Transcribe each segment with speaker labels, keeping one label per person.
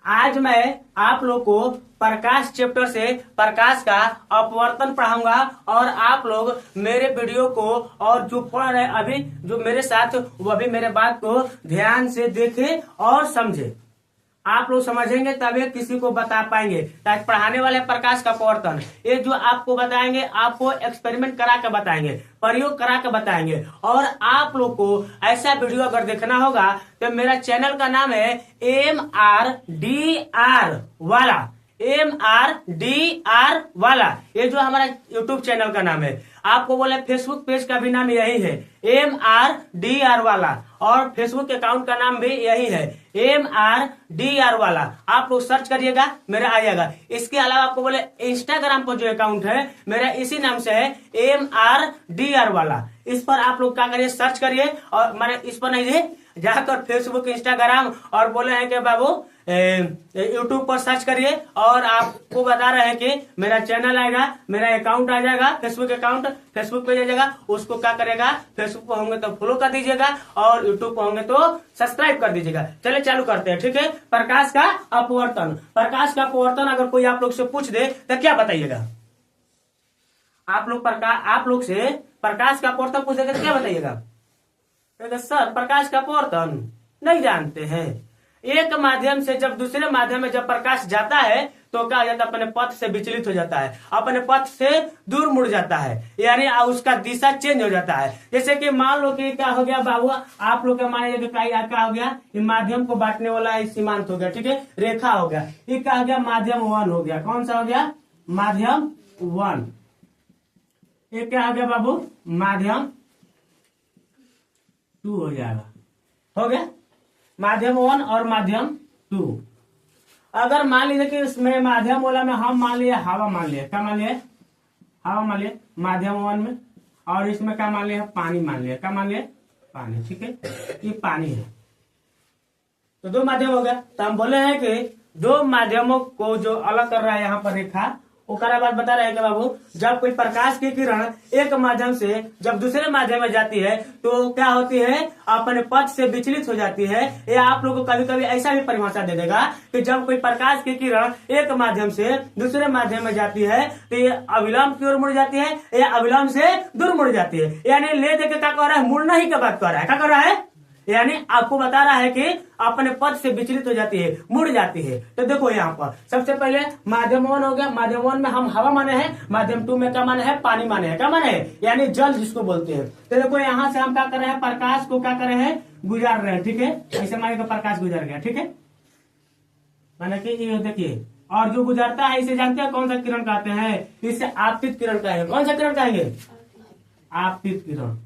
Speaker 1: आज मैं आप लोग को प्रकाश चैप्टर से प्रकाश का अपवर्तन पढ़ाऊंगा और आप लोग मेरे वीडियो को और जो पढ़ रहे अभी जो मेरे साथ वो भी मेरे बात को ध्यान से देखें और समझे। आप लोग समझेंगे तभी किसी को बता पाएंगे। ताकि पढ़ाने वाले प्रकाश का अपवर्तन ये जो आपको बताएंगे, आपको एक्सपेरिमेंट करा के बताएंगे, प्रयोग करा के बताएंगे। और आप लोग को ऐसा वीडियो अगर देखना होगा तो मेरा चैनल का नाम है MRDR वाला, MRDR वाला, ये जो हमारा यूट्यूब चैनल का नाम है। आपको बोले फेसबुक पेज का भी नाम यही है, MRDR वाला, और फेसबुक अकाउंट का नाम भी यही है, MRDR वाला। आप लोग सर्च करिएगा, मेरा आएगा। इसके अलावा आपको बोले इंस्टाग्राम पर जो अकाउंट है मेरा इसी नाम से है, MRDR वाला। इस पर आप लोग क्या करिए, सर्च करिए। और मैंने इस पर नहीं है, जाकर फेसबुक, इंस्टाग्राम और बोले हैं कि बाबू यूट्यूब पर सर्च करिए और आपको बता रहे हैं कि मेरा चैनल आएगा, मेरा अकाउंट आ जाएगा, फेसबुक अकाउंट, फेसबुक पे जाएगा। उसको क्या करेगा, फेसबुक पर होंगे तो फॉलो कर दीजिएगा और यूट्यूब पर होंगे तो सब्सक्राइब कर दीजिएगा। चलिए चालू करते हैं, ठीक है। प्रकाश का अपवर्तन। प्रकाश का अपवर्तन अगर कोई आप लोग से पूछ दे तो क्या बताइएगा? आप लोग से प्रकाश का अपवर्तन पूछ देगा तो क्या बताइएगा? सर प्रकाश का अपवर्तन नहीं जानते हैं। एक माध्यम से जब दूसरे माध्यम में जब प्रकाश जाता है तो क्या हो जाता है, अपने पथ से विचलित हो जाता है, अपने पथ से दूर मुड़ जाता है, यानी उसका दिशा चेंज हो जाता है। जैसे कि मान लो कि क्या हो गया बाबू, आप लोग का मान लीजिए क्या हो गया, ये माध्यम को बांटने वाला सीमांत हो गया, ठीक है, रेखा हो गया। ये क्या हो गया, माध्यम 1 हो गया। कौन सा हो गया, माध्यम 1। ये क्या हो गया बाबू, माध्यम 2 हो जाएगा, हो गया माध्यम 1 और माध्यम 2। अगर मान लीजिए कि इसमें माध्यम वाला में हम मान लिए हवा मान लिए, क्या मान लिए, हवा मान लिए माध्यम 1 में, और इसमें क्या मान लिया, पानी मान लिया, क्या मान लिया, पानी, ठीक है, ये पानी है। तो 2 माध्यम हो गया। तो हम बोले हैं कि 2 माध्यमों को जो अलग कर रहा है यहाँ पर रेखा, वो करा बात बता रहे हैं कि बाबू जब कोई प्रकाश की किरण एक माध्यम से जब दूसरे माध्यम में जाती है तो क्या होती है, अपने पथ से विचलित हो जाती है। ये आप लोगों को कभी कभी ऐसा भी परिभाषा दे देगा कि जब कोई प्रकाश की किरण एक माध्यम से दूसरे माध्यम में जाती है तो ये अविलंब की ओर मुड़ जाती है, या अविलंब से दूर मुड़ जाती है। यानी ले दे के क्या कर रहा है, मुड़ना ही का बात कर रहा है, क्या कर रहा है, यानी आपको बता रहा है कि अपने पथ से विचलित हो जाती है, मुड़ जाती है। तो देखो यहाँ पर सबसे पहले माध्यम 1 हो गया। माध्यम 1 में हम हवा माने हैं, माध्यम 2 में क्या माने हैं, पानी माने हैं, क्या माने हैं, यानी जल जिसको बोलते हैं। तो देखो यहाँ से हम क्या कर रहे हैं, प्रकाश को क्या कर रहे हैं, गुजार रहे हैं, ठीक है। ऐसे माने तो प्रकाश गुजर गया, ठीक है, माने कि ये देखिए, और जो गुजरता है इसे जानते हैं कौन सा किरण कहते हैं, इसे आपतित किरण कहेंगे। कौन सा किरण कहेंगे, आपतित किरण।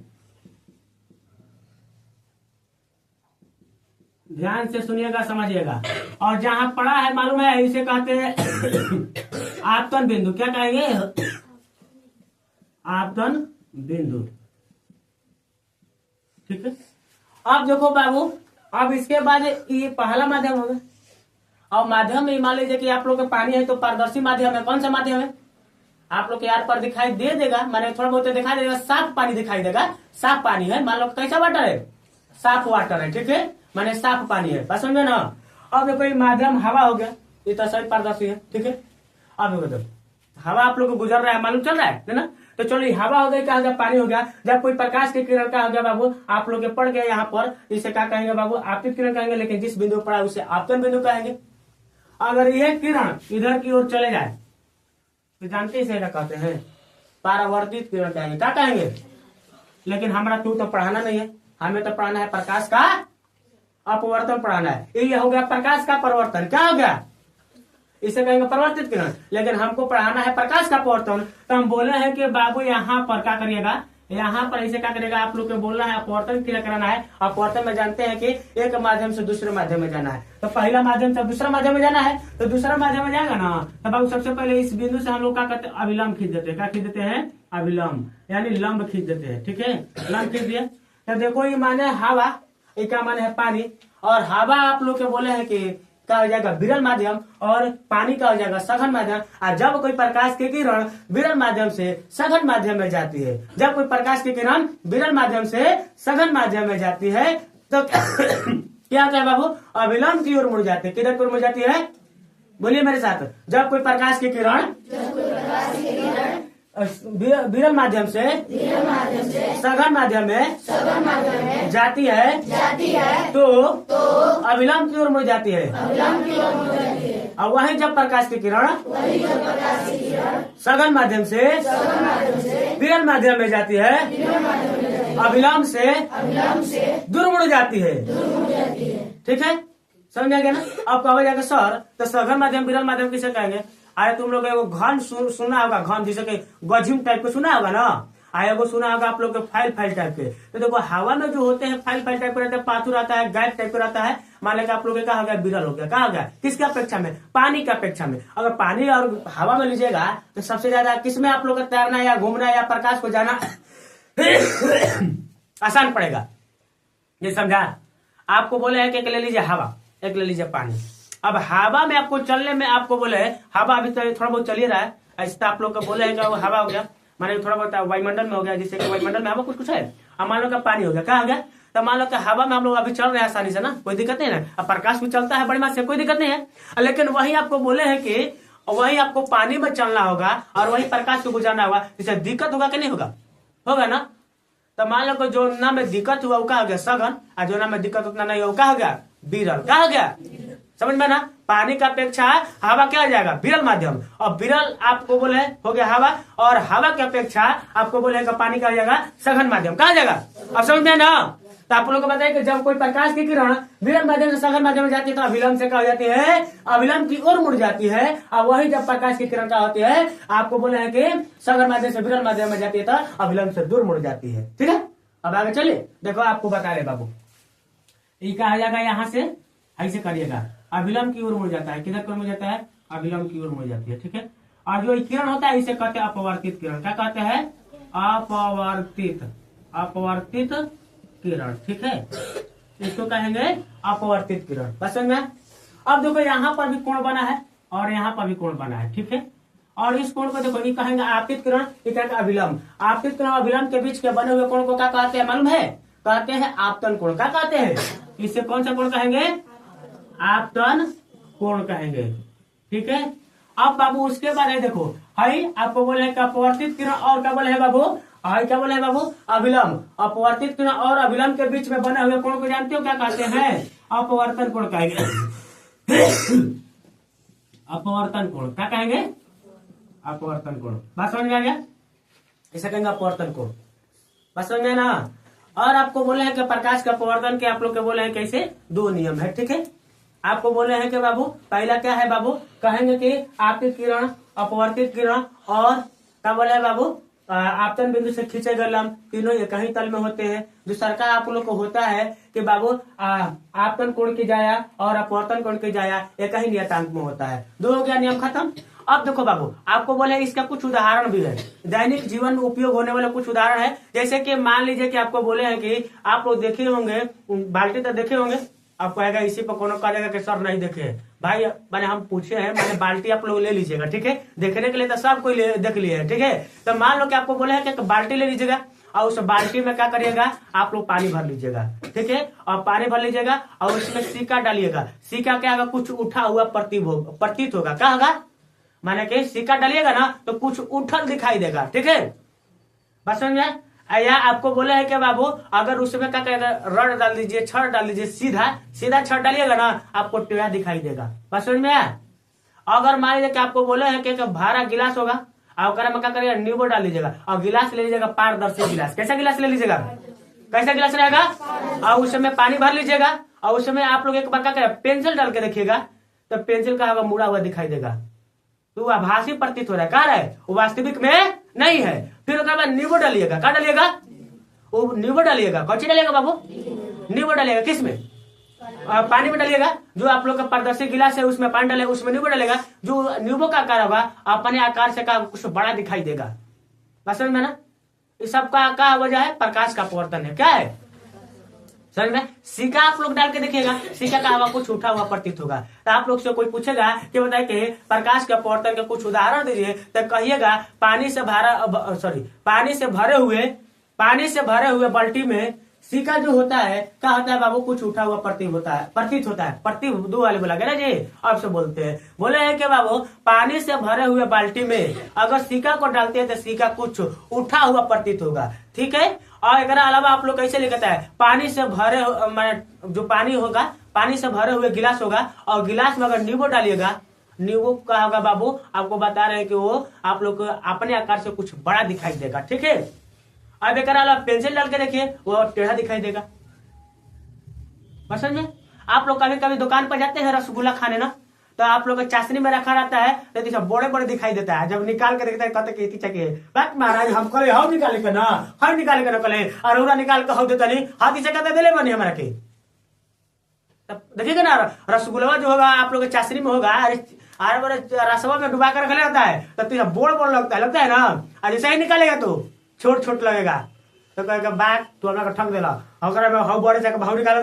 Speaker 1: ध्यान से सुनिएगा, समझिएगा। और जहां पड़ा है मालूम है, इसे कहते हैं आपतन बिंदु। क्या कहेंगे, आपतन बिंदु, ठीक है। अब देखो बाबू, अब इसके बाद ये पहला माध्यम होगा। और माध्यम में मान लीजिए कि आप लोग का पानी है तो पारदर्शी माध्यम है। कौन सा माध्यम है, आप लोग के यार पर दिखाई दे देगा, माने थोड़ा बहुत दिखाई देगा, साफ पानी दिखाई देगा, साफ पानी है। मान लो कैसा वाटर है, साफ वाटर है, ठीक है, माने साफ पानी है, बस समझे ना। अब देखो ये माध्यम हवा हो गया, ये तो सही पारदर्शी है, ठीक है। अब देखो हवा आप लोग को गुजर रहा है, मालूम चल रहा है ना। तो चलो हवा हो गया, क्या हो गया, पानी हो गया। जब कोई प्रकाश की किरण का हो गया बाबू, आप लोग के पड़ गया यहाँ पर, इसे क्या कहेंगे बाबू, आपतित किरण कहेंगे। लेकिन जिस बिंदु पड़ा उसे आपतन बिंदु कहेंगे। अगर ये किरण इधर की ओर चले जाए तो जानते इसे क्या कहते हैं, परावर्तित किरण कहेंगे, क्या कहेंगे। लेकिन हमारा तो पढ़ाना नहीं है, हमें तो पढ़ाना है प्रकाश का अपवर्तन पढ़ाना है। ये हो गया प्रकाश का परिवर्तन, क्या हो गया, इसे कहेंगे परिवर्तित किरण। लेकिन हमको पढ़ाना है प्रकाश का अपवर्तन। तो हम बोले हैं कि बाबू यहाँ पर क्या करिएगा, यहाँ पर ऐसे क्या करेगा, आप लोग को बोलना है अपवर्तन क्रिया कराना है। अपवर्तन में जानते हैं कि एक माध्यम से दूसरे माध्यम में जाना है, तो पहला माध्यम से दूसरा माध्यम में जाना है, तो दूसरा माध्यम में जाएगा ना, तब अब सबसे पहले इस बिंदु से हम लोग क्या करते हैं, अभिलंब खींच देते हैं। क्या खींच देते हैं, अभिलंब, यानी लंब खींच देते हैं। ठीक है, लंब खींच दिए। तो देखो ये माने हवा, ये क्या माने है पानी, और हवा आप लोग के बोले हैं कि क्या हो जाएगा, विरल माध्यम, और पानी का हो जाएगा सघन माध्यम। और जब कोई प्रकाश की किरण विरल माध्यम से सघन माध्यम में जाती है, जब कोई प्रकाश की किरण विरल माध्यम से सघन माध्यम में जाती है, तो क्या होता है बाबू, अभिलंब की ओर मुड़ जाती है। किधर की ओर मुड़ जाती है, बोलिए मेरे साथ, जब कोई प्रकाश की किरण विरल माध्यम से सघन माध्यम में जाती है तो अभिलंब की ओर मुड़ जाती है। और वहीं जब प्रकाश की किरण सघन माध्यम से विरल माध्यम में जाती है, अभिलंब से दूर मुड़ जाती है। ठीक है, समझ आ गया ना। अब कहा जाएगा सर, तो सघन माध्यम विरल माध्यम किसे कहेंगे। अरे तुम लोग एगो घन सुना होगा, घन जैसे कि गजिम टाइप को सुना होगा ना, एगो सुना होगा आप लोग के फाइल टाइप के। तो देखो हवा में जो होते हैं फाइल टाइप का रहता है, पाथू रहता है, गैप टाइप का रहता है। मान लेगा आप लोग क्या हो गया, विरल हो गया। कहा हो गया, किसके अपेक्षा में, पानी की अपेक्षा में। अगर पानी और हवा में लीजिएगा तो सबसे ज्यादा किसमें आप लोग का तैरना या घूमना या प्रकाश को जाना आसान पड़ेगा। ये समझा। आपको बोले है कि एक ले लीजिए हवा, एक ले लीजिए पानी। अब हवा में आपको चलने में आपको बोले हवा अभी तो थोड़ा बहुत चल ही रहा है, ऐसा आप लोग को बोले है कि वो हवा हो गया, माने थोड़ा बहुत वायुमंडल में हो गया, जिससे कि वायुमंडल में हवा कुछ है। अब मान लो का पानी हो गया, क्या हो गया, तो मान लो कि हवा में हम लोग अभी चल रहे हैं आसानी से ना, कोई दिक्कत नहीं है। अब प्रकाश भी चलता है बड़ी मात्रा से, कोई दिक्कत नहीं है। लेकिन वही आपको बोले है कि वही आपको पानी में चलना होगा और वही प्रकाश को गुजारना होगा, इससे दिक्कत होगा कि नहीं होगा, होगा ना। तो मान लो कि जो ना में दिक्कत हुआ वो क्या हो गया, सघन, और जो ना में दिक्कत उतना नहीं हुआ क्या हो गया, विरल। क्या हो गया, समझ में ना। पानी का अपेक्षा हवा क्या हो जाएगा, विरल माध्यम, और विरल आपको बोले हो गया हवा, और हवा की अपेक्षा आपको बोलेगा पानी का हो जाएगा सघन माध्यम। कहा जाएगा, अब समझ में ना। तो आप लोग को बताया कि जब कोई प्रकाश की किरण विरल माध्यम से सघन माध्यम में जाती है तो अभिलंब से क्या हो जाती है, अभिलंब की ओर मुड़ जाती है। और वही जब प्रकाश की किरण क्या होती है, आपको बोले है कि सघन माध्यम से विरल माध्यम में जाती है तो अभिलंब से दूर मुड़ जाती है। ठीक है, अब आगे चलिए, देखो आपको बता रहे बाबू, ये क्या हो जाएगा, यहाँ से ऐसे करिएगा, अभिलंब की ओर मुड़ जाता है। किधर की ओर मुड़ जाता है, अभिलंब की ओर मुड़ जाती है। ठीक है, और जो किरण होता है इसे कहते हैं अपवर्तित किरण। क्या कहते हैं, अपवर्तित किरण। ठीक है, इसको कहेंगे अपवर्तित किरण। बस समझ में। अब देखो यहाँ पर भी कोण बना है और यहाँ पर भी कोण बना है। ठीक है, और इस कोण को देखो, ये कहेंगे आपतित किरण, ये कहेंगे अभिलंब। आपतित किरण और अभिलंब के बीच के बने हुए कोण को क्या कहते हैं मालूम है, कहते हैं आपतन कोण। क्या कहते हैं, इससे कौन सा कोण कहेंगे, आपतन कोण कहेंगे। ठीक है, अब बाबू उसके बाद है देखो, हाई आपको बोले है अपवर्तित किरण और क्या बोले है बाबू, हाई क्या बोले है बाबू, अभिलंब। अपवर्तित किरण और अभिलंब के बीच में बने हुए कोण को जानते हो क्या कहते हैं, अपवर्तन कोण कहेंगे। अपवर्तन कोण क्या कहेंगे, अपवर्तन कोण। बात समझ में आ गया, इसे कहेंगे अपवर्तन कोण। बात समझ में ना। और आपको बोले हैं कि प्रकाश का अपवर्तन के आप लोग के बोले हैं कैसे, दो नियम है। ठीक है, आपको बोले हैं कि बाबू पहला क्या है बाबू, कहेंगे कि आपतित किरण, अपवर्तित किरण, और क्या बोले है बाबू, आपतन बिंदु से खींचे गए लंब, तीनों एक ही तल में होते हैं। दूसरा का आप लोग को होता है कि बाबू आपतन कोण की जाया और अपवर्तन कोण की जाया एक ही नियतांक में होता है। दो हो गया, नियम खत्म। अब देखो बाबू, आपको बोले इसका कुछ उदाहरण भी है, दैनिक जीवन में उपयोग होने वाले कुछ उदाहरण है। जैसे कि मान लीजिए कि आपको बोले हैं कि आप लोग देखे होंगे बाल्टी, तो देखे होंगे, आपको आएगा इसी पर कोनो कहेगा कि सर नहीं देखे भाई, मैंने हम पूछे हैं, मैंने बाल्टी आप लोग ले लीजिएगा। ठीक है, देखने के लिए तो सब कोई देख लिया है। ठीक है, तो मान लो कि आपको बोले हैं कि बाल्टी ले लीजिएगा और उस बाल्टी में क्या करिएगा, आप लोग पानी भर लीजिएगा। ठीक है, और पानी भर लीजिएगा और उसमें सिक्का डालिएगा। सिक्का क्या होगा, कुछ उठा हुआ प्रतीत होगा। क्या होगा, माने कि सिक्का डालिएगा ना तो कुछ उठल दिखाई देगा। ठीक है, बस समझ में। या आपको बोले है कि बाबू अगर उसमें क्या कहेगा, रड डाल दीजिए, छड़ डाल दीजिए, सीधा छड़ डालिएगा ना आपको टेढ़ा दिखाई देगा। बस समझ में। अगर मान लीजिए कि आपको बोले है कि भारा गिलास होगा और में क्या करिएगा, नींबू डाल लीजिएगा और गिलास ले लीजिएगा, पारदर्शी गिलास। कैसा गिलास ले लीजिएगा, कैसा गिलास रहेगा, और उसमें पानी भर लीजिएगा और उसमें आप लोग एक बार क्या करेगा, पेंसिल डाल के देखिएगा तो पेंसिल का होगा मुड़ा हुआ दिखाई देगा, तो वो आभासी प्रतीत हो रहा है। कहा है, वो वास्तविक में नहीं है। फिर उसके बाद नींबू डालिएगा, क्या डालिएगा? वो नींबू डालिएगा। कौन सी डालिएगा बाबू? नींबू डालिएगा। किसमें? पानी में डालिएगा। जो आप लोग का पारदर्शी गिलास है उसमें पानी डालेगा, उसमें नींबू डालेगा। जो नींबू का आकार होगा अपने आकार से का कुछ बड़ा दिखाई देगा। समझ में ना? इस सब का क्या वजह है? प्रकाश का परिवर्तन है। क्या है? समझ में? सिक्का आप लोग डाल के देखिएगा, सिक्का का हवा कुछ उठा हुआ प्रतीत होगा। तो आप लोग से कोई पूछेगा कि बताए कि प्रकाश के परिवर्तन के कुछ उदाहरण दीजिए, तो कहिएगा पानी से भरे हुए बाल्टी में सिक्का जो होता है क्या होता है बाबू? कुछ उठा हुआ प्रतीत होता है। प्रतीत दो वाले बोला गया ना जी, आपसे बोलते हैं। बोले हैं कि बाबू पानी से भरे हुए बाल्टी में अगर सिक्का को डालते हैं तो सिक्का कुछ उठा हुआ प्रतीत होगा। ठीक है। और एक अलावा आप लोग कैसे लिखता है? पानी से भरे जो पानी होगा, पानी से भरे हुए गिलास होगा और गिलास में अगर नींबू डालिएगा, नींबू का होगा बाबू, आपको बता रहे हैं कि वो आप लोग को अपने आकार से कुछ बड़ा दिखाई देगा। ठीक है। अब एक अलावा पेंसिल डाल के देखिए, वो टेढ़ा दिखाई देगा। समझ में? आप लोग कभी कभी दुकान पर जाते हैं रसगुल्ला खाने ना, तो आप लोग चाशनी में रखा रहता है तो बड़े बड़े दिखाई देता है। जब निकाल के देखता है कहते चाहिए बात महाराज हम कल हम निकाले के ना, हम निकाले के ना कल और निकाल के हो देता नहीं, हाथी से कहते दिले बनी हमारा के। तब देखिएगा ना रसगुल्ला जो होगा आप लोग चाशनी में होगा, रसवा में डुबा कर रखा रहता है तो बोड़ लगता है ना, और जैसे ही निकालेगा तो छोट छोट लगेगा। तो कहेगा बात तू हमरा ठग देला, हम बड़े से भाव निकाला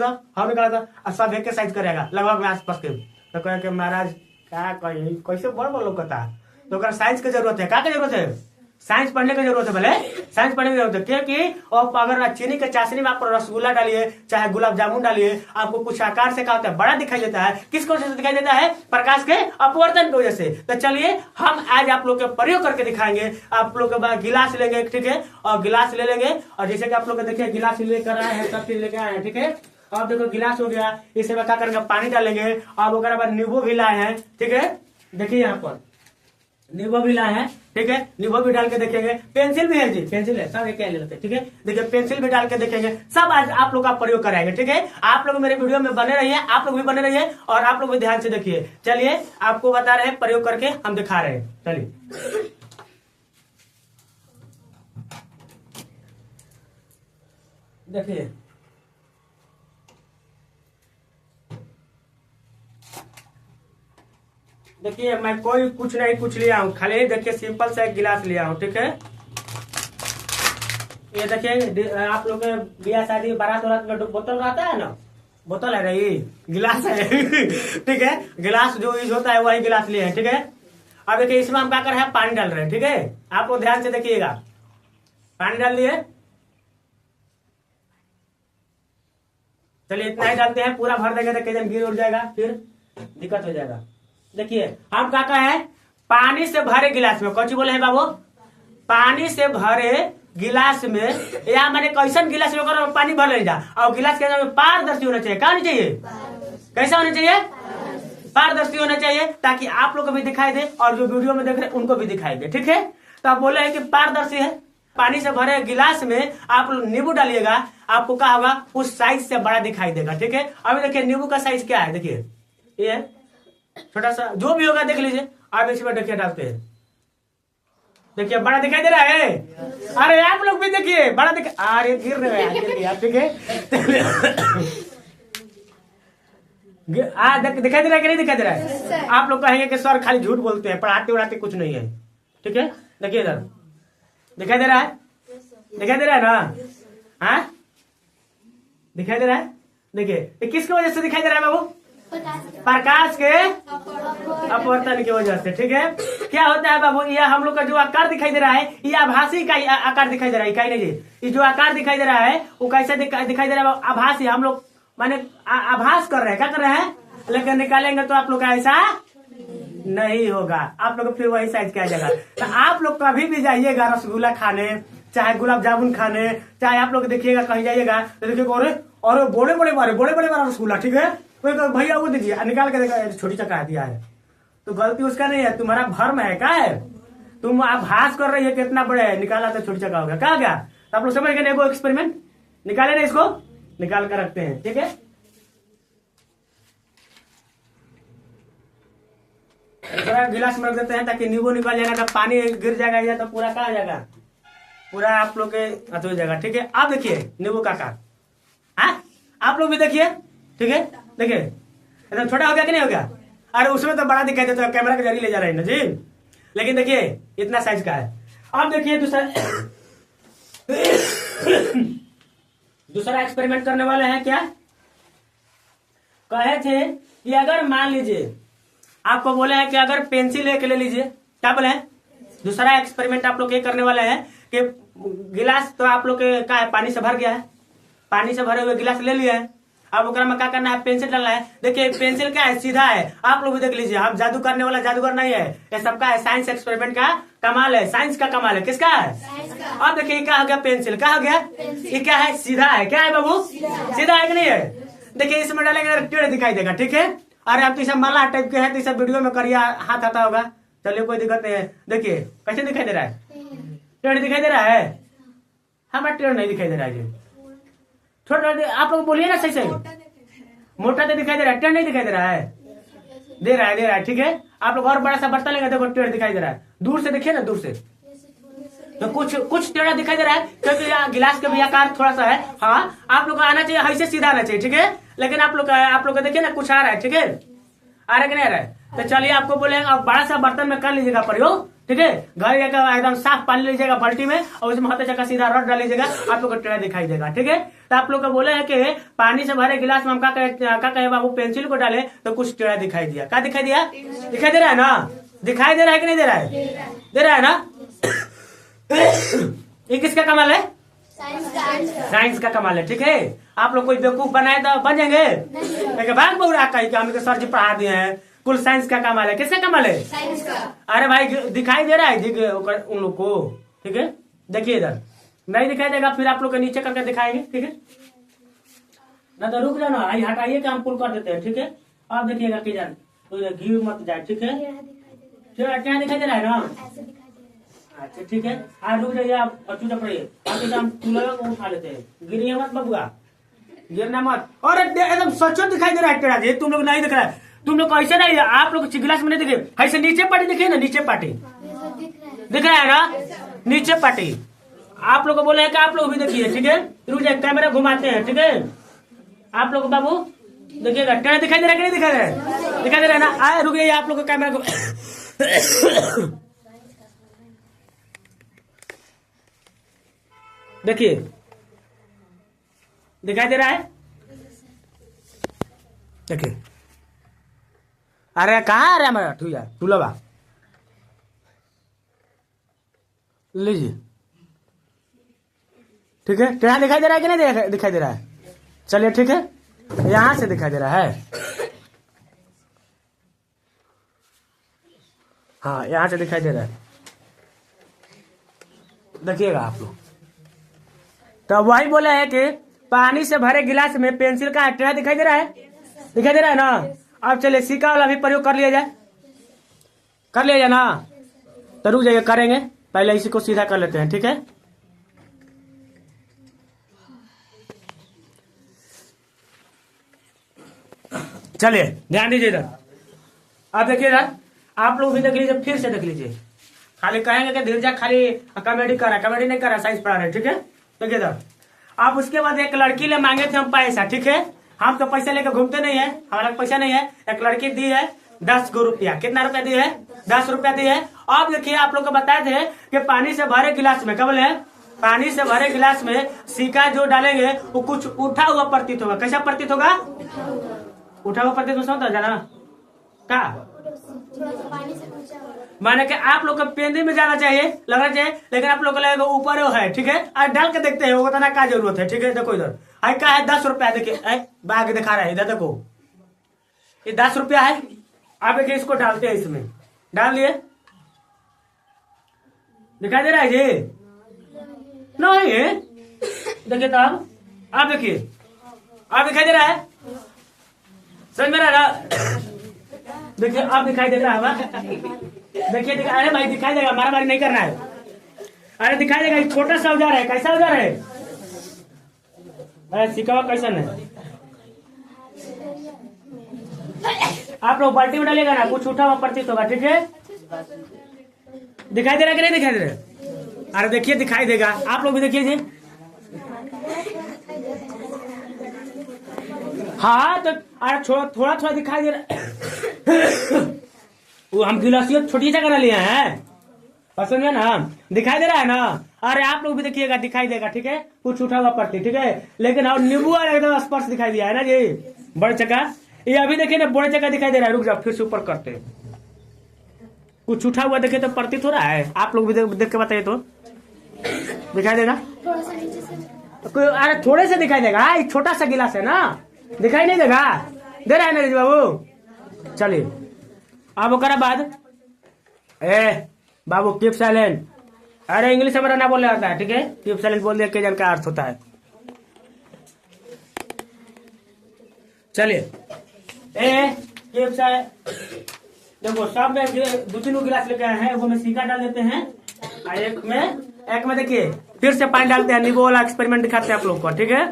Speaker 1: था और सब एक के साइज करेगा लगभग में आसपास के। तो कहे कि महाराज क्या कही कैसे बड़ लोकता, तो साइंस की जरूरत है। क्या की जरूरत है? साइंस पढ़ने की जरूरत है। भले साइंस पढ़ने की जरूरत है, क्योंकि अगर चीनी के चाशनी में आप रसगुल्ला डालिए चाहे गुलाब जामुन डालिए, आपको कुछ आकार से क्या होता है? बड़ा दिखाई देता है। किस वजह से दिखाई देता है? प्रकाश के अपवर्तन की वजह से। तो चलिए हम आज आप लोग के प्रयोग करके दिखाएंगे। आप लोग के बाद गिलास लेंगे, ठीक है, और गिलास ले लेंगे और जैसे कि आप लोग देखिए गिलास लेकर आए हैं, सब चीज लेकर आए हैं। ठीक है। अब देखो गिलास हो गया, इसे में क्या करेंगे? पानी डालेंगे। अब उसके बाद नींबू भी लाए हैं। ठीक है। देखिए यहाँ पर नींबू भी लाए हैं। ठीक है। नींबू भी डाल के देखेंगे। पेंसिल भी है जी, पेंसिल है, सब एक ले लेते हैं। ठीक है। देखिए पेंसिल भी डाल के देखेंगे। सब आज आप लोग का प्रयोग कराएंगे। ठीक है। आप लोग मेरे वीडियो में बने रहिए, आप लोग भी बने रहिए और आप लोग भी ध्यान से देखिए। चलिए आपको बता रहे हैं, प्रयोग करके हम दिखा रहे हैं। चलिए देखिए देखिए मैं कोई कुछ लिया हूँ, खाली देखिए सिंपल सा एक गिलास लिया हूँ। ठीक है। ये देखिए आप लोग के ब्याह शादी बारात में बोतल रहता है ना, बोतल है रही, गिलास है। ठीक है। गिलास जो यूज होता है वही गिलास लिए हैं। ठीक है। अब देखिए इसमें हम क्या कर रहे हैं? पानी डाल रहे हैं। ठीक है। आप लोग ध्यान से देखिएगा। पानी डाल दिए। चलिए इतना ही डालते हैं, पूरा भर देंगे तो कहीं गिर उड़ जाएगा, फिर दिक्कत हो जाएगा। देखिए हम क्या है? पानी से भरे गिलास में, कौन सी बोले हैं बाबू? पानी से भरे गिलास में, या मैंने कैसन गिलास में करो पानी भर ले जा, और गिलास के अंदर पारदर्शी होना चाहिए। क्या होना चाहिए? कैसा होना चाहिए? पारदर्शी होना चाहिए, ताकि आप लोग को भी दिखाई दे और जो वीडियो में देख रहे हैं उनको भी दिखाई दे। ठीक है। तो आप बोले हैं कि पारदर्शी है। पानी से भरे गिलास में आप लोग नींबू डालिएगा, आपको क्या होगा? उस साइज से बड़ा दिखाई देगा। ठीक है। अभी देखिए नींबू का साइज क्या है? देखिए ये छोटा सा जो भी होगा देख लीजिए। आप इसमें देखिए डालते हैं, देखिए बड़ा दिखाई दे रहा है। अरे आप लोग भी देखिए बड़ा अरे गिर रहे हैं। ठीक है। दिखाई दे रहा है कि नहीं दिखाई दे रहा है? आप लोग कहेंगे कि सर खाली झूठ बोलते हैं, पढ़ाते उड़ाते कुछ नहीं है। ठीक है। देखिए इधर दिखाई दे रहा है, दिखाई दे रहा है ना? हाँ दिखाई दे रहा है। देखिए किसकी वजह से दिखाई दे रहा है बाबू? प्रकाश के अपवर्तन की वजह से। ठीक है। क्या होता है बाबू? यह हम लोग का जो आकार दिखाई दे रहा है, ये आभासी का आकार दिखाई दे रहा है, कहीं नहीं जी। ये जो आकार दिखाई दे रहा है वो कैसे दिखाई दे रहा है? आभासी। हम लोग माने आभास कर रहे हैं। क्या कर रहे हैं? लेकिन निकालेंगे तो आप लोग का ऐसा नहीं होगा, आप लोग फिर वही साइज क्या जाएगा। तो आप लोग कभी भी जाइएगा रसगुल्ला खाने, चाहे गुलाब जामुन खाने, चाहे आप लोग देखिएगा कहीं जाइएगा तो देखिए और बड़े बड़े रसगुल्ला। ठीक है। भैया वो देखिए निकाल के देखा छोटी चक्का दिया है, तो गलती उसका नहीं है, तुम्हारा भर्म है। क्या है? तुम आभास कर रही है कितना बड़े है, निकाला तो छोटी चक्का हो गया। क्या गया? तो आप लोग समझ गए वो एक्सपेरिमेंट? निकाले ना, इसको निकाल कर रखते हैं। ठीक है। दूसरा गिलास में रख देते हैं ताकि नींबू निकल जाएगा, तो पानी गिर जाएगा या तो पूरा कहा जाएगा, पूरा आप लोग के अधो जाएगा। ठीक है, आप देखिए नींबू का आकार, हाँ आप लोग भी देखिए। ठीक है, देखिए एकदम छोटा हो गया कि नहीं हो गया? अरे उसमें तो बड़ा दिखाई देता है, कैमरा के जरिए ले जा रहे हैं ना जी, लेकिन देखिए इतना साइज का है। अब देखिए दूसरा एक्सपेरिमेंट करने वाले हैं। क्या कहे थे कि अगर मान लीजिए आपको बोले हैं कि अगर पेंसिल एक ले लीजिए, क्या बोले हैं? दूसरा एक्सपेरिमेंट आप लोग ये करने वाले हैं कि गिलास तो आप लोग के क्या है, पानी से भर गया है, पानी से भरे हुए गिलास ले लिया है। अब ओकरा में क्या करना है, पेंसिल डालना है। देखिए पेंसिल क्या है, सीधा है। आप लोग भी देख लीजिए, हम जादू करने वाला जादूगर नहीं है, ये सबका है साइंस एक्सपेरिमेंट का कमाल है, साइंस का कमाल है। किसका है? अब देखिए क्या हो गया, पेंसिल क्या हो गया, ये क्या है, सीधा है। क्या है बाबू, सीधा है कि नहीं है? देखिए इसमें डालेंगे टेढ़ दिखाई देगा। ठीक है, अरे अब तो सब माला टाइप के है, तो सब वीडियो में करिए, हाथ आता होगा, चलिए कोई दिक्कत नहीं है। देखिए कैसे दिखाई दे रहा है, टेढ़ दिखाई दे रहा है, हमारा टेढ़ नहीं दिखाई दे रहा है। छोटा आप लोग बोलिए ना सही सही, मोटा तो दिखाई दे रहा है, टेढ़ नहीं दिखाई दे रहा है, दे रहा है। ठीक है, आप लोग और बड़ा सा बर्तन लेंगे, देखो टेढ़ दिखाई दे रहा है, दूर से देखिए ना, दूर से तो कुछ टेढ़ा दिखाई दे रहा है, क्योंकि गिलास का भी आकार थोड़ा सा है। हाँ आप लोग को आना चाहिए, ऐसे सीधा आना चाहिए। ठीक है, लेकिन आप लोग देखिए ना, कुछ आ रहा है। ठीक है, आ रहा है कि नहीं आ रहा है? तो चलिए आपको बोलेंगे अब बड़ा सा बर्तन में कर लीजिएगा प्रयोग। ठीक है, घर जाकर एकदम साफ पानी लीजिएगा बाल्टी में, और उसमें हाथ जगह सीधा रड डाल लीजिएगा, आप लोग को टेढ़ा दिखाई देगा। ठीक है, तो आप लोग को बोले हैं कि पानी से भरे गिलास में हम क्या कहे बाबू, पेंसिल को डाले तो कुछ टेढ़ा दिखाई दिया। क्या दिखाई दिया? दिखाई दे रहा है ना, दिखाई दे रहा है कि नहीं दे रहा है? दे रहा है ना। ये किसका कमाल है? साइंस का कमाल है। ठीक है, आप लोग कोई बेवकूफ बनाए तो बन जाएंगे, भाग बहुरा कहीं हम सर जी पढ़ा दिए हैं, कुल साइंस का कमाल है। किसका कमाल है? साइंस का। अरे भाई दिखाई दे रहा है उन लोग को। ठीक है, देखिए इधर नहीं दिखाई देगा, फिर आप लोग के नीचे करके दिखाएंगे। ठीक है ना, तो रुक जाना, हटाइए काम पुल कर देते हैं। ठीक है, आप देखिएगा कि जान तो घी मत जाए। ठीक है, क्या दिखाई दे रहा है ना? अच्छा ठीक है, आज रुक जाइए, आप चुप रहिए, बाकी काम वो उठा लेते हैं। गिरिए मत बबुआ, गिरना मत। और एकदम सचो दिखाई दे रहा है टेढ़ा जी, तुम लोग नहीं दिख रहा है, तुम लोग ऐसे नहीं, आप लोग गिलास में नहीं दिखे, ऐसे नीचे पार्टी दिखे ना, नीचे पार्टी दिख रहा है ना, नीचे पार्टी। आप लोग को बोले कि आप लोग भी देखिए। ठीक है, रुक जाए, कैमरा घुमाते हैं। ठीक है, आप लोग बाबू देखिएगा, टेढ़ा दिखाई दे रहा है कि नहीं दिखा रहा है? दिखाई दे रहा है ना। आए रुक जाइए, आप लोग को कैमरा देखिए दिखाई दे रहा है, देखिए। अरे कहाँ आ रहा है हमारा ठुया टूलवा, लीजिए। ठीक है, टेढ़ा दिखाई दे रहा है कि नहीं दिखाई दे रहा है? चलिए ठीक है, यहां से दिखाई दे रहा है, हाँ यहां से दिखाई दे रहा है, देखिएगा आप लोग। तो वही बोले है कि पानी से भरे गिलास में पेंसिल का टेढ़ा दिखाई दे रहा है, दिखाई दे रहा है ना। अब चलिए सिक्का वाला भी प्रयोग कर लिया जाए ना। तो रुक जाइए, करेंगे, पहले इसी को सीधा कर लेते हैं। ठीक है, चलिए ध्यान दीजिए इधर, अब देखिए इधर, आप लोग भी देख लीजिए, फिर से देख लीजिए। खाली कहेंगे कि धीरजा खाली कॉमेडी कर रहा है, कॉमेडी नहीं कर रहा, साइंस पढ़ा रहे। ठीक है, देखिए इधर। अब उसके बाद एक लड़की ले मांगे थे हम पैसा। ठीक है, हम तो पैसा लेकर घूमते नहीं है, हमारा पैसा नहीं है। एक लड़की दी है 10 रुपया, कितना रुपया दी है? 10 रुपया दी है। अब देखिए आप लोग को बताए थे कि पानी से भरे गिलास में, क्या बोले, पानी से भरे गिलास में सिक्का जो डालेंगे वो कुछ उठा हुआ प्रतीत होगा। कैसा प्रतीत होगा? उठा हुआ प्रतीत होता जाना का, माने कि आप लोग को पेंदी में जाना चाहिए, लगना चाहिए, लेकिन आप लोग को लगेगा ऊपर है। ठीक है, आज डाल के देखते हैं वो बताना क्या जरूरत है। ठीक है, देखो इधर क्या है, 10 रुपया। देखिए बाग दिखा रहा है, इधर देखो, ये 10 रुपया है। आप देखिए इसको डालते हैं, इसमें डाल लिए, दिखाई दे रहा है जी? नहीं, देखिए तो आप देखिए, आप दिखाई दे रहा है, समझ में रहा? देखिए आप दिखाई दे रहा है, देखिए अरे भाई दिखाई देगा, मारा मारी नहीं करना है। अरे दिखाई देगा, छोटा सा औजार है। कैसा औजार है? अरे सिक्का कैसा है? आप लोग बाल्टी में डालेगा ना, कुछ उठा हुआ प्रतीत होगा, ठीक है। दिखाई दे रहा है कि नहीं दिखाई दे रहा? अरे देखिए दिखाई देगा, आप लोग भी देखिए जी। हाँ तो अरे थोड़ा थोड़ा दिखाई दे रहा। वो हम गिलासियों छोटी जगह ना लिए हैं, और समझे ना, दिखाई दे रहा है ना। अरे आप लोग भी देखिएगा, दिखाई देगा, ठीक है। कुछ उठा हुआ प्रतीत, ठीक है। लेकिन और नींबू वाला एकदम स्पर्श दिखाई दिया है ना जी, बड़े चक्का। ये अभी देखिए ना, बड़े चक्का दिखाई दे रहा है। रुक जाओ, फिर से ऊपर करते। कुछ उठा हुआ देखे तो प्रतीत हो रहा है। आप लोग भी देख के बताइए तो दिखाई देगा। अरे थोड़े से दिखाई देगा, एक छोटा सा गिलास है ना, दिखाई नहीं देगा। दे रहा है ना बाबू। चलिए अब ओकरा बाद बाबू कीप साइलेंट। अरे इंग्लिश हमारा ना बोलने आता है, ठीक है। कीप साइलेंट बोल दिया, के जन का अर्थ होता है। चलिए कीप साइलेंट। देखो सब में 2-3 गिलास लेके आए हैं, वो में सिक्का डाल देते हैं, और एक में देखिए फिर से पानी डालते हैं। नींबू वाला एक्सपेरिमेंट दिखाते हैं आप लोग को, ठीक है।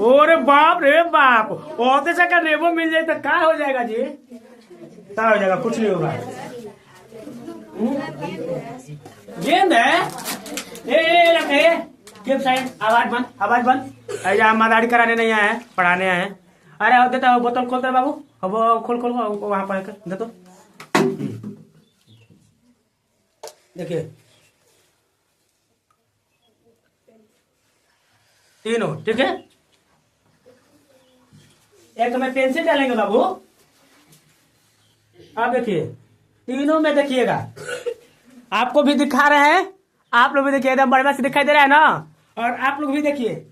Speaker 1: ओरे बाप रे बाप, बहुत अच्छा का नींबू मिल जाए तो क्या हो जाएगा जी? क्या हो जाएगा? कुछ नहीं होगा। गेंद है आवाज बंद। ऐसा मदारी कराने नहीं आए हैं, पढ़ाने आए हैं। अरे देता हो बोतल, खोलते बाबू। अब खोल वहां पर दे तो। देखिए तीनों, ठीक है। एक में पेंसिल डालेंगे बाबू। आप देखिए तीनों में देखिएगा, आपको भी दिखा रहे हैं, आप लोग भी देखिए, एकदम बड़ा से दिखाई दे रहा है ना। और आप लोग भी देखिए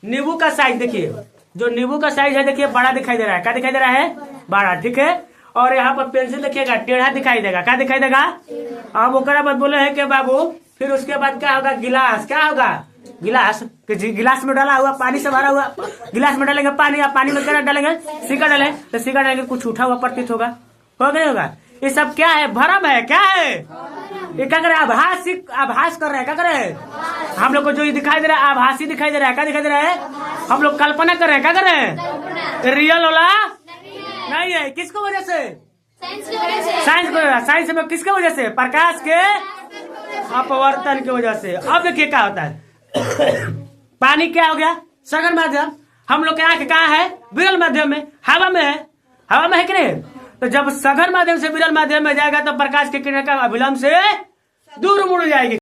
Speaker 1: नींबू का साइज देखिए, जो नींबू का साइज है देखिए बड़ा दिखाई दे रहा है। क्या दिखाई दे रहा है? बड़ा, ठीक है। और यहाँ पर पेंसिल देखिएगा, टेढ़ा दिखाई देगा। क्या दिखाई देगा? अब ओकरा बाद बोले हैं कि बाबू फिर उसके बाद क्या होगा? गिलास। क्या होगा? गिलास। गिलास में डाला हुआ पानी से भरा हुआ, गिलास में डालेंगे पानी, या पानी में क्या डालेंगे? सिक्का डालें तो सिक्का डालेंगे, कुछ उठा हुआ प्रतीत होगा, हो नहीं होगा? ये सब क्या है? भरम है। क्या है ये? क्या करे? आभास कर रहे हैं। क्या करे? हम लोग को जो ये दिखाई दे रहा है आभासी दिखाई दे रहा है। क्या दिखाई दे रहा है? हम लोग कल्पना कर रहे हैं। क्या कर रहे हैं? रियल वाला नहीं है। किसको वजह से? साइंस की वजह से। साइंस में किसके वजह से? प्रकाश के अपवर्तन की वजह से। अब देखिए क्या होता है। पानी क्या हो गया? सघन माध्यम। हम लोग के आंख कहाँ है? विरल माध्यम में, हवा में है। हवा में है कि नहीं? तो जब सघन माध्यम से विरल माध्यम में जाएगा तो प्रकाश की किरण का अभिलंब से दूर मुड़ जाएगी।